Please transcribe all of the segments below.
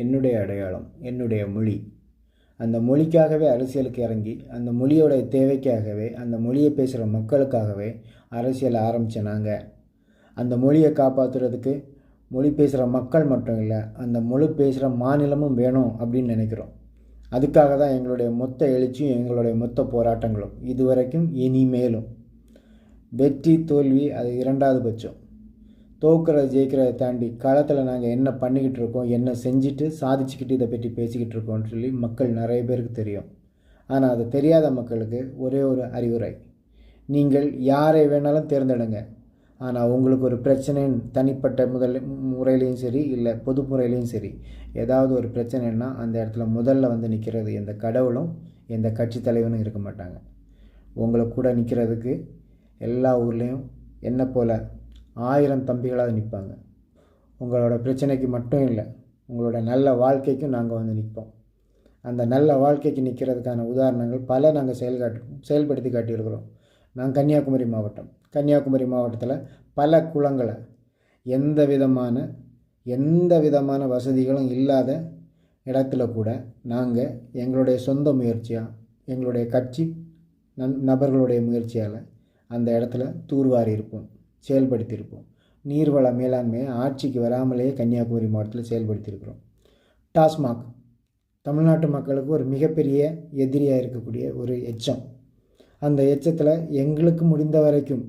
என்னுடைய அடையாளம், என்னுடைய மொழி. அந்த மொழிக்காகவே அரசியலுக்கு இறங்கி, அந்த மொழியோட தேவைக்காகவே, அந்த மொழியை பேசுகிற மக்களுக்காகவே அரசியல் ஆரம்பித்த நாங்கள் அந்த மொழியை காப்பாற்றுறதுக்கு மொழி பேசுகிற மக்கள் மட்டும் இல்லை, அந்த மொழி பேசுகிற மாநிலமும் வேணும் அப்படின்னு நினைக்கிறோம். அதுக்காக தான் எங்களுடைய மொத்த எழுச்சியும் எங்களுடைய மொத்த போராட்டங்களும் இதுவரைக்கும் இனிமேலும். வெற்றி தோல்வி அது இரண்டாவது பட்சம். தோக்குறத ஜெயிக்கிறத தாண்டி காலத்தில் நாங்கள் என்ன பண்ணிக்கிட்டு இருக்கோம், என்ன செஞ்சுட்டு சாதிச்சுக்கிட்டு இதை பற்றி பேசிக்கிட்டு இருக்கோம்னு சொல்லி மக்கள் நிறைய பேருக்கு தெரியும். ஆனால் அது தெரியாத மக்களுக்கு ஒரே ஒரு அறிவுரை: நீங்கள் யாரை வேணாலும் தேர்ந்தெடுங்க. ஆனால் உங்களுக்கு ஒரு பிரச்சனைன்னு தனிப்பட்ட முறையிலையும் சரி, இல்லை பொது முறையிலையும் சரி, ஏதாவது ஒரு பிரச்சனைன்னா அந்த இடத்துல முதல்ல வந்து நிற்கிறது எந்த கடவுளும் எந்த கட்சி தலைவனும் இருக்க மாட்டாங்க. உங்களை கூட நிற்கிறதுக்கு எல்லா ஊர்லேயும் என்ன போல் 1000 தம்பிகளாக நிற்பாங்க. உங்களோட பிரச்சனைக்கு மட்டும் இல்லை, உங்களோட நல்ல வாழ்க்கைக்கும் நாங்கள் வந்து நிற்போம். அந்த நல்ல வாழ்க்கைக்கு நிற்கிறதுக்கான உதாரணங்கள் பல நாங்கள் செயல்படுத்தி காட்டியிருக்கிறோம். நான் கன்னியாகுமரி மாவட்டத்தில் பல குளங்களை எந்த விதமான வசதிகளும் இல்லாத இடத்துல கூட நாங்கள் எங்களுடைய சொந்த முயற்சியாக, எங்களுடைய கட்சி நபர்களுடைய முயற்சியால் அந்த இடத்துல தூர்வாரி இருப்போம், செயல்படுத்தியிருப்போம். நீர்வள மேலாண்மையை ஆட்சிக்கு வராமலேயே கன்னியாகுமரி மாவட்டத்தில் செயல்படுத்தியிருக்கிறோம். டாஸ்மாக் தமிழ்நாட்டு மக்களுக்கு ஒரு மிகப்பெரிய எதிரியாக இருக்கக்கூடிய ஒரு எச்சம். அந்த எச்சத்தில் எங்களுக்கு முடிந்த வரைக்கும்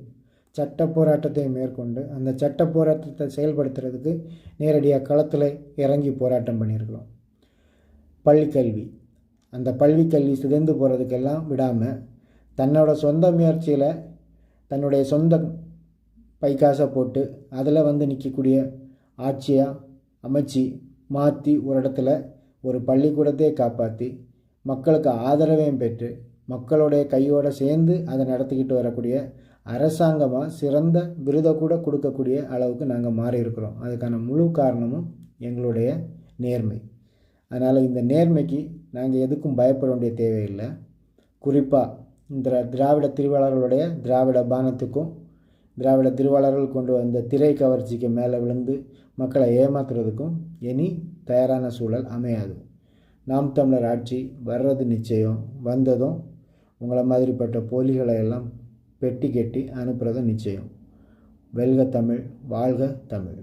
சட்ட போராட்டத்தை மேற்கொண்டு அந்த சட்ட போராட்டத்தை செயல்படுத்துறதுக்கு நேரடியாக களத்தில் இறங்கி போராட்டம் பண்ணியிருக்கிறோம். பள்ளிக்கல்வி, அந்த பள்ளிக்கல்வி சிதைந்து போகிறதுக்கெல்லாம் விடாமல் தன்னோட சொந்த முயற்சியில் தன்னுடைய சொந்த பைக்காசை போட்டு அதில் வந்து நிற்கக்கூடிய ஆட்சியாக அமைச்சு மாற்றி ஒரு இடத்துல ஒரு பள்ளிக்கூடத்தையே காப்பாற்றி மக்களுக்கு ஆதரவையும் பெற்று மக்களுடைய கையோடு சேர்ந்து அதை நடத்திக்கிட்டு வரக்கூடிய அரசாங்கமாக சிறந்த விருதை கூட கொடுக்கக்கூடிய அளவுக்கு நாங்கள் மாறி இருக்கிறோம். அதுக்கான முழு காரணமும் எங்களுடைய நேர்மை. அதனால் இந்த நேர்மைக்கு நாங்கள் எதுக்கும் பயப்பட வேண்டிய தேவையில்லை. குறிப்பாக இந்த திராவிட திருவாளர்களுடைய திராவிட பானத்துக்கும் திராவிட திருவாளர்கள் கொண்டு வந்த திரை கவர்ச்சிக்கு மேலே விழுந்து மக்களை ஏமாத்துறதுக்கும் இனி தயாரான சூழல் அமையாது. நாம் தமிழர் ஆட்சி வர்றது நிச்சயம். வந்ததும் உங்களை மாதிரிப்பட்ட போலிகளை எல்லாம் பெட்டி கட்டி அனுப்புறதும் நிச்சயம். வெல்க தமிழ், வாழ்க தமிழ்.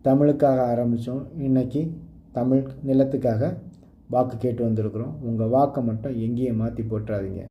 தமிழுக்காக ஆரம்பித்தோம், இன்றைக்கி தமிழ் நிலத்துக்காக வாக்கு கேட்டு வந்திருக்கிறோம். உங்கள் வாக்கை மட்டும் எங்கேயும் மாற்றி போட்டுறாதீங்க.